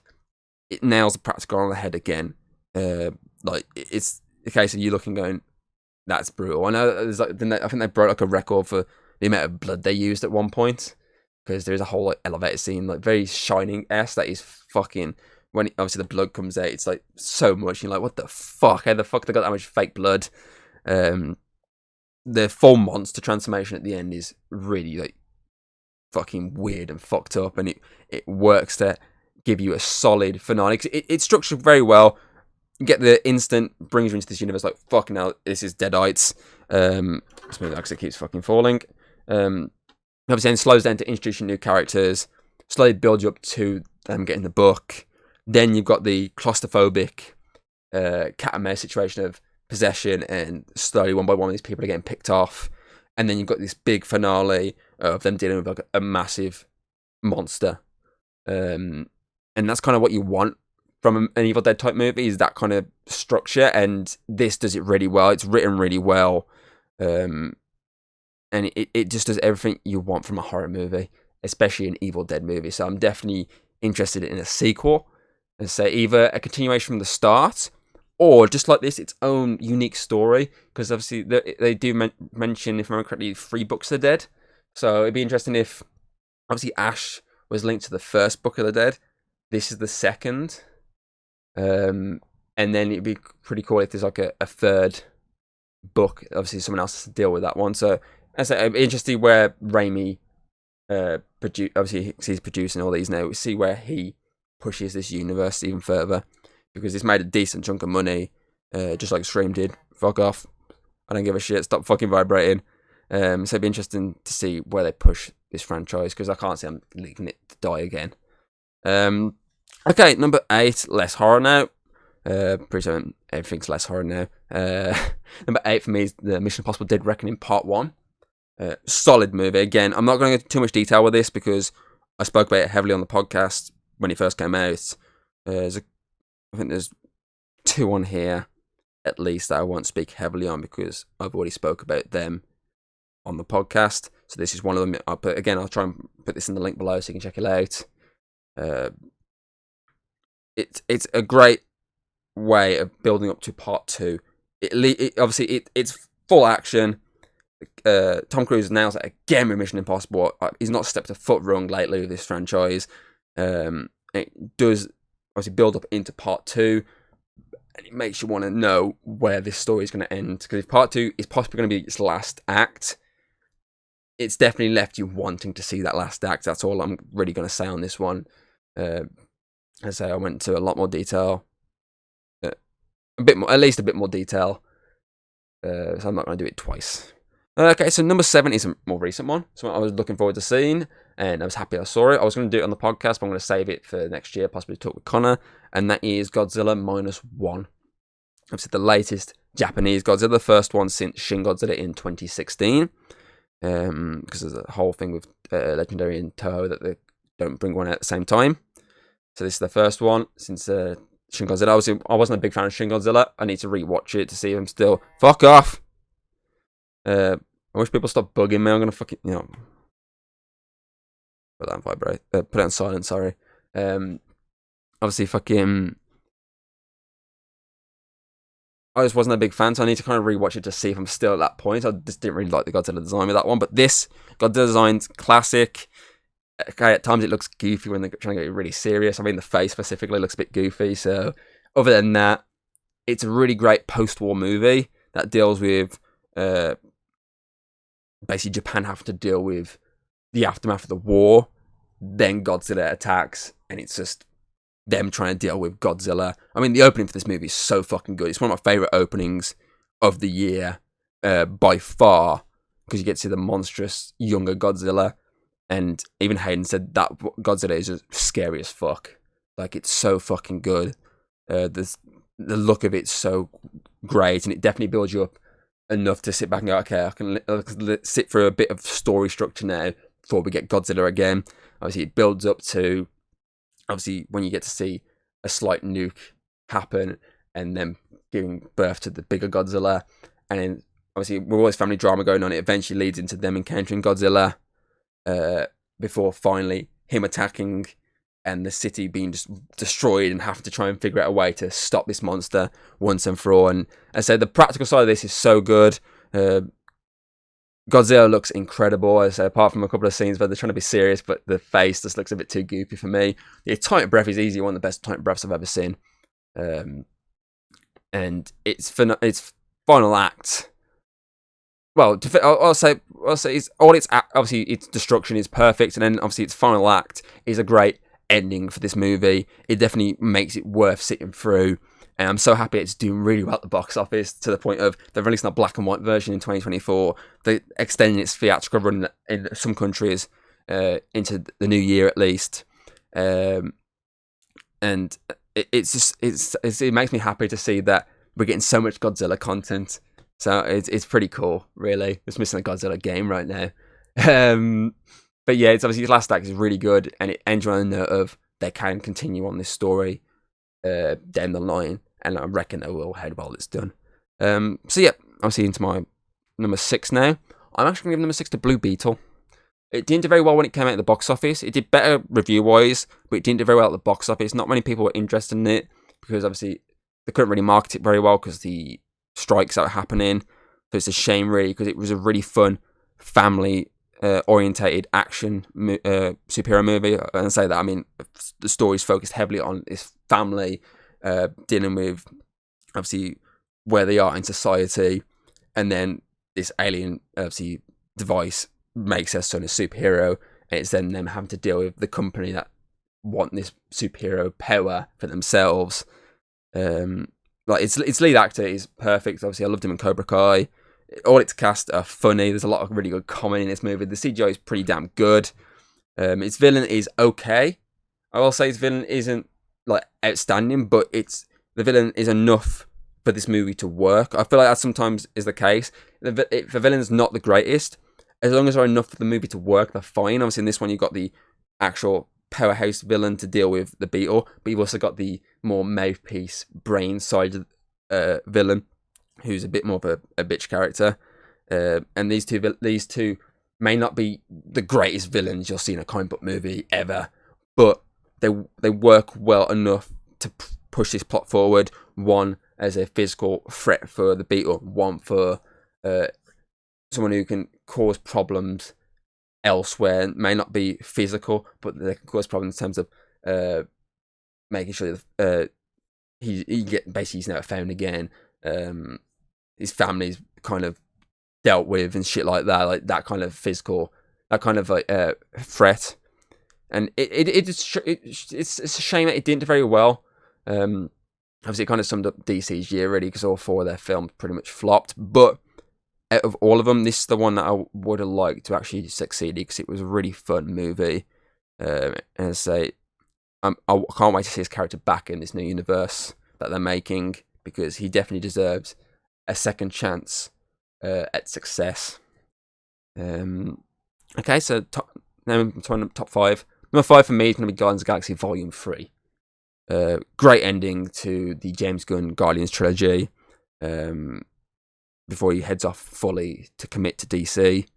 S1: it nails the practical on the head again. Like, it's the case of you looking going, that's brutal. I know there's like, I think they broke like a record for the amount of blood they used at one point, because there's a whole like elevator scene, like very Shining-esque, that is fucking, when obviously the blood comes out, it's like so much, you're like, what the fuck, how the fuck they got that much fake blood? The full monster transformation at the end is really like fucking weird and fucked up, and it works to give you a solid finale, because it's structured very well. You get the instant, brings you into this universe like, fucking hell, this is Deadites. It's maybe because it keeps fucking falling. Obviously, then slows down to introducing new characters, slowly builds you up to them getting the book. Then you've got the claustrophobic cat and mouse situation of possession, and slowly one by one these people are getting picked off. And then you've got this big finale of them dealing with like a massive monster. And that's kind of what you want from an Evil Dead type movie is that kind of structure, and this does it really well. It's written really well, and it just does everything you want from a horror movie, especially an Evil Dead movie. So I'm definitely interested in a sequel, and say either a continuation from the start, or just like this, its own unique story. Because obviously they do mention, if I remember correctly, 3 books of the dead. So it'd be interesting if obviously Ash was linked to the first Book of the Dead. This is the second. And then it'd be pretty cool if there's like a third book. Obviously, someone else has to deal with that one. So, as I say, it'd be interesting where Raimi, obviously he's producing all these now. We see where he pushes this universe even further, because he's made a decent chunk of money, just like Scream did. Fuck off. I don't give a shit. Stop fucking vibrating. So it'd be interesting to see where they push this franchise, because I can't see them leaving it to die again. Okay, number 8, less horror now. Pretty sure everything's less horror now. Number 8 for me is the Mission Impossible Dead Reckoning Part 1. Solid movie. Again, I'm not going to go into too much detail with this, because I spoke about it heavily on the podcast when it first came out. I think there's 2 on here, at least, that I won't speak heavily on, because I've already spoke about them on the podcast. So this is one of them. I'll try and put this in the link below so you can check it out. It's a great way of building up to part 2. It's full action. Tom Cruise nails it again with Mission Impossible. He's not stepped a foot wrong lately with this franchise. It does obviously build up into part 2, and it makes you want to know where this story is going to end. Because if part 2 is possibly going to be its last act, it's definitely left you wanting to see that last act. That's all I'm really going to say on this one. As I say, I went into a lot more detail, at least a bit more detail. So I'm not going to do it twice. Okay, so number 7 is a more recent one. So I was looking forward to seeing, and I was happy I saw it. I was going to do it on the podcast, but I'm going to save it for next year, possibly talk with Connor. And that is Godzilla -1. Obviously, the latest Japanese Godzilla, the first one since Shin Godzilla in 2016. Because there's a whole thing with Legendary and Toho that they don't bring one out at the same time. So this is the first one since Shin Godzilla. Obviously, I wasn't a big fan of Shin Godzilla. I need to rewatch it to see if I'm still... Fuck off! I wish people stop bugging me. I'm gonna fucking... Put that on vibrate. Put it on silent, sorry. Obviously, fucking... I just wasn't a big fan, so I need to kind of rewatch it to see if I'm still at that point. I just didn't really like the Godzilla design with that one, but this Godzilla design's classic. Okay, at times it looks goofy when they're trying to get really serious. I mean, the face specifically looks a bit goofy, so other than that, it's a really great post-war movie that deals with basically Japan having to deal with the aftermath of the war, then Godzilla attacks, and it's just them trying to deal with Godzilla. I mean, the opening for this movie is so fucking good. It's one of my favourite openings of the year by far, because you get to see the monstrous younger Godzilla, and even Hayden said that Godzilla is just scary as fuck. Like, it's so fucking good. The look of it's so great, and it definitely builds you up enough to sit back and go, okay, I can sit through a bit of story structure now before we get Godzilla again. Obviously, it builds up to... Obviously, when you get to see a slight nuke happen and then giving birth to the bigger Godzilla, and then obviously with all this family drama going on, it eventually leads into them encountering Godzilla before finally him attacking and the city being just destroyed and having to try and figure out a way to stop this monster once and for all. And as I said, the practical side of this is so good. Godzilla looks incredible, as I say, apart from a couple of scenes where they're trying to be serious, but the face just looks a bit too goofy for me. The Atomic Breath is easily one of the best Atomic Breaths I've ever seen. And its final act... Well, I'll say obviously its destruction is perfect, and then obviously its final act is a great ending for this movie. It definitely makes it worth sitting through. And I'm so happy it's doing really well at the box office, to the point of they're releasing a black and white version in 2024. They're extending its theatrical run in some countries into the new year at least. And it makes me happy to see that we're getting so much Godzilla content. So it's pretty cool, really. Just missing a Godzilla game right now. But yeah, it's obviously his last act is really good, and it ends on a note of they can continue on this story. down the line, and I reckon it will head while it's done. So yeah, I'm seeing into my number 6 now. I'm actually going to give number 6 to Blue Beetle. It didn't do very well when it came out at the box office. It did better review-wise, but it didn't do very well at the box office. Not many people were interested in it because obviously they couldn't really market it very well because the strikes that were happening. So it's a shame, really, because it was a really fun, family-orientated action superhero movie. And I say that, I mean, the story's focused heavily on this family dealing with, obviously, where they are in society, and then this alien, obviously, device makes their son a superhero, and it's then them having to deal with the company that want this superhero power for themselves. Like its lead actor is perfect. Obviously, I loved him in Cobra Kai. All its cast are funny. There's a lot of really good comedy in this movie. The CGI is pretty damn good. Its villain is okay. I will say its villain isn't like outstanding, but the villain is enough for this movie to work. I feel like that sometimes is the case. If the villain's not the greatest, as long as they're enough for the movie to work, they're fine. Obviously, in this one, you've got the actual powerhouse villain to deal with the Beetle, but you've also got the more mouthpiece, brain side villain, who's a bit more of a bitch character. And these two may not be the greatest villains you'll see in a comic book movie ever, but they work well enough to push this plot forward. One as a physical threat for the Beetle, one for someone who can cause problems elsewhere. It may not be physical, but they can cause problems in terms of making sure that he's never found again. His family's kind of dealt with and shit like that kind of physical, that kind of like threat. And it's a shame that it didn't do very well. Obviously, it kind of summed up DC's year really, because all 4 of their films pretty much flopped. But out of all of them, this is the one that I would have liked to actually succeed, because it was a really fun movie. And I say, I can't wait to see his character back in this new universe that they're making, because he definitely deserves a second chance at success. Okay, so top 5. Number 5 for me is going to be Guardians of the Galaxy Volume 3. Great ending to the James Gunn Guardians trilogy. Before he heads off fully to commit to DC.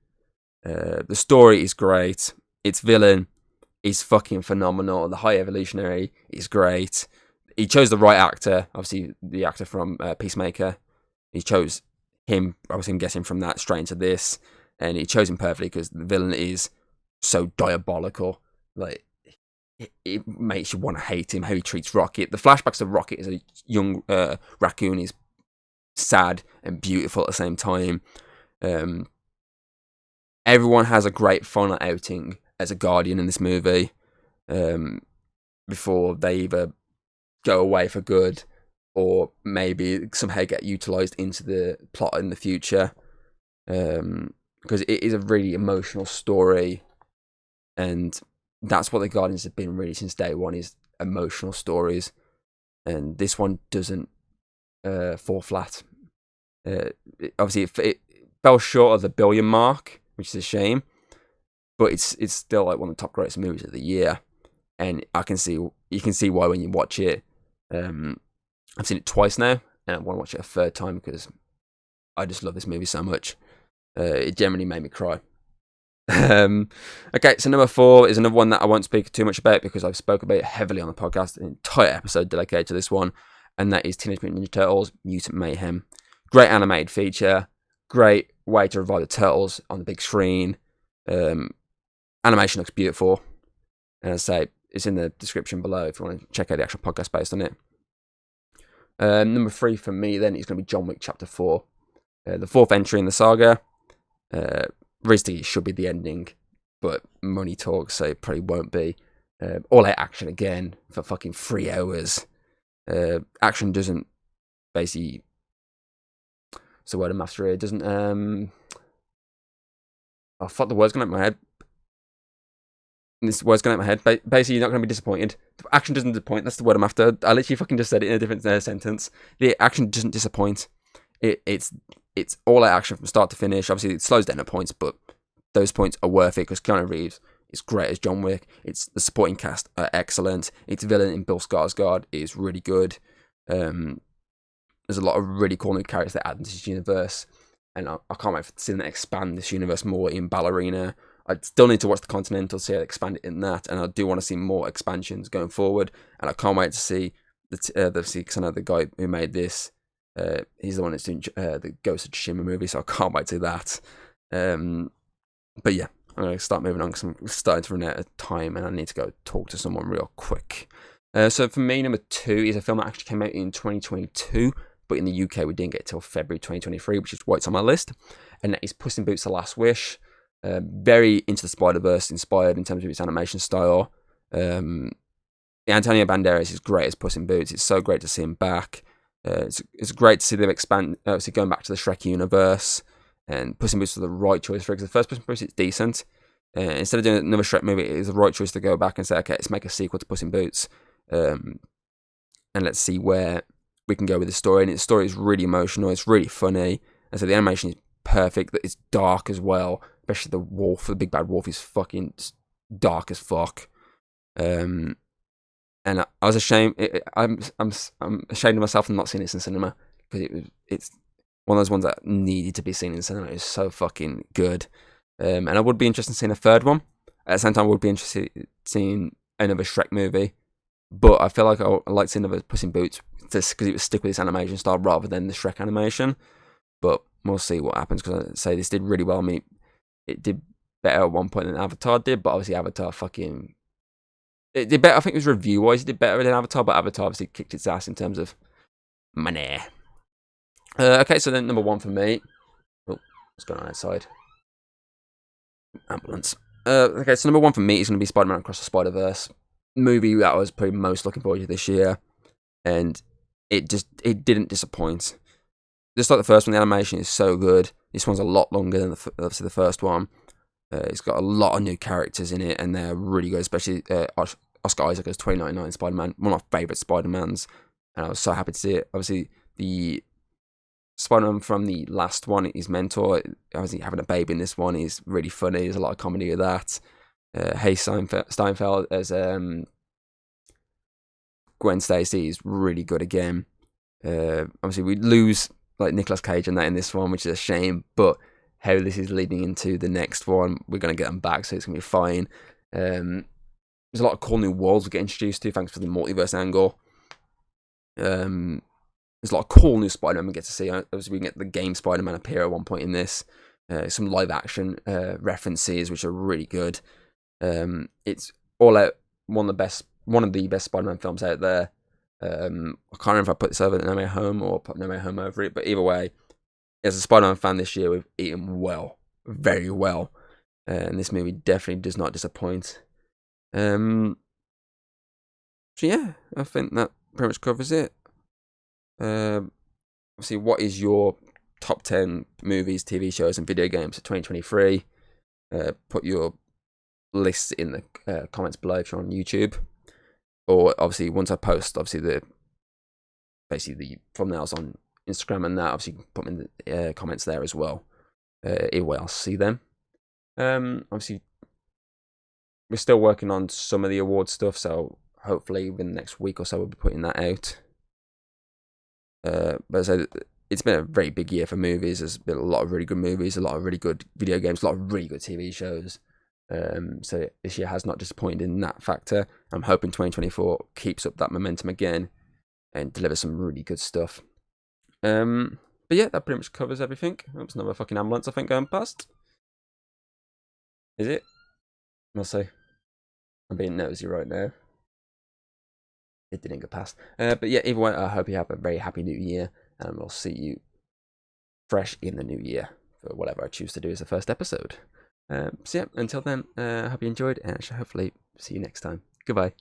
S1: The story is great. Its villain is fucking phenomenal. The High Evolutionary is great. He chose the right actor. Obviously, the actor from Peacemaker. He chose him. Obviously, I'm guessing from that straight into this. And he chose him perfectly because the villain is so diabolical. Like, it makes you want to hate him, how he treats Rocket. The flashbacks of Rocket as a young raccoon is sad and beautiful at the same time. Everyone has a great final outing as a Guardian in this movie before they either go away for good or maybe somehow get utilised into the plot in the future, because it is a really emotional story, and that's what the Guardians have been really since day one, is emotional stories, and this one doesn't fall flat. Obviously, it fell short of the billion mark, which is a shame, but it's still like one of the top greatest movies of the year, and you can see why when you watch it. I've seen it twice now, and I want to watch it a third time because I just love this movie so much. It generally made me cry. Okay, so number 4 is another one that I won't speak too much about because I've spoken about it heavily on the podcast, an entire episode dedicated to this one, and that is Teenage Mutant Ninja Turtles Mutant Mayhem. Great animated feature, great way to revive the Turtles on the big screen. Animation looks beautiful, and as I say, it's in the description below if you want to check out the actual podcast based on it. Number 3 for me then is going to be John Wick Chapter 4. The 4th entry in the saga. Realistically, it should be the ending, but money talks, so it probably won't be. All out action again for fucking 3 hours. Action doesn't basically... What's the word I'm after here? It doesn't... Oh, fuck, the word's going out my head. This word's going out my head. Basically, you're not going to be disappointed. The action doesn't disappoint. That's the word I'm after. I literally fucking just said it in a different sentence. The action doesn't disappoint. It's all out action from start to finish. Obviously, it slows down at points, but those points are worth it because Keanu Reeves is great as John Wick. It's the supporting cast are excellent. Its villain in Bill Skarsgård is really good. There's a lot of really cool new characters that add into this universe, and I can't wait to see them expand this universe more in Ballerina. I still need to watch The Continental, see how they expand it in that, and I do want to see more expansions going forward. And I can't wait to see because I know the guy who made this, he's the one that's doing the Ghost of Tsushima movie, so I can't wait to see that. But yeah, I'm going to start moving on because I'm starting to run out of time and I need to go talk to someone real quick. So for me, number 2 is a film that actually came out in 2022, but in the UK we didn't get it till February 2023, which is why it's on my list. And that is Puss in Boots: The Last Wish. Very Into the Spider-Verse inspired in terms of its animation style. Antonio Banderas is great as Puss in Boots. It's so great to see him back. It's great to see them expand, obviously going back to the Shrek universe. And Puss in Boots was the right choice for it, because the first Puss in Boots is decent. Instead of doing another Shrek movie, it is the right choice to go back and say, okay, let's make a sequel to Puss in Boots. And let's see where we can go with the story. And the story is really emotional, it's really funny. And so the animation is perfect, it's dark as well. Especially the wolf, the big bad wolf is fucking dark as fuck. And I was ashamed. I'm ashamed of myself for not seeing this in cinema, because it's one of those ones that needed to be seen in cinema. It's so fucking good. And I would be interested in seeing a third one. At the same time, I would be interested in seeing another Shrek movie. But I feel like I like seeing another Puss in Boots just because it would stick with this animation style rather than the Shrek animation. But we'll see what happens, because I say this did really well. It did better at one point than Avatar did, but obviously Avatar it did better. I think it was review-wise, it did better than Avatar, but Avatar obviously kicked its ass in terms of money. Okay, so then number 1 for me. Oh, what's going on outside? Ambulance. Okay, so number 1 for me is going to be Spider-Man Across the Spider-Verse. Movie that I was probably most looking forward to this year, and it didn't disappoint. Just like the first one, the animation is so good. This one's a lot longer than obviously the first one. It's got a lot of new characters in it, and they're really good, especially Oscar Isaac as 2099 Spider-Man, one of my favourite Spider-Mans, and I was so happy to see it. Obviously, the Spider-Man from the last one, his mentor, obviously having a baby in this one is really funny. There's a lot of comedy with that. Hay Steinfeld as Gwen Stacy is really good again. Obviously, we lose like Nicolas Cage and that in this one, which is a shame, but how this is leading into the next one, we're going to get them back, so it's going to be fine. There's a lot of cool new worlds we get introduced to, thanks for the multiverse angle. There's a lot of cool new Spider-Man we get to see. Obviously, we can get the game Spider-Man appear at one point in this. Some live action references, which are really good. It's all out one of the best Spider-Man films out there. I can't remember if I put this over No Way Home or put No Way Home over it, but either way, as a Spider-Man fan this year, we've eaten well, very well, and this movie definitely does not disappoint. So yeah, I think that pretty much covers it. Obviously, what is your top 10 movies, TV shows, and video games of 2023? Put your lists in the comments below if you're on YouTube. Or obviously, once I post, obviously the thumbnails on Instagram and that, obviously you can put them in the comments there as well. Either way, I'll see them. Obviously, we're still working on some of the award stuff, so hopefully within the next week or so we'll be putting that out. But so it's been a very big year for movies. There's been a lot of really good movies, a lot of really good video games, a lot of really good TV shows. So this year has not disappointed in that factor. I'm hoping 2024 keeps up that momentum again and delivers some really good stuff. But yeah, that pretty much covers everything. Oops, another fucking ambulance I think going past. Is it? We'll see. I'm being nosy right now. It didn't go past. But yeah, either way, I hope you have a very happy new year, and we'll see you fresh in the new year for whatever I choose to do as the first episode. So yeah, until then, I hope you enjoyed, and I shall hopefully see you next time. Goodbye.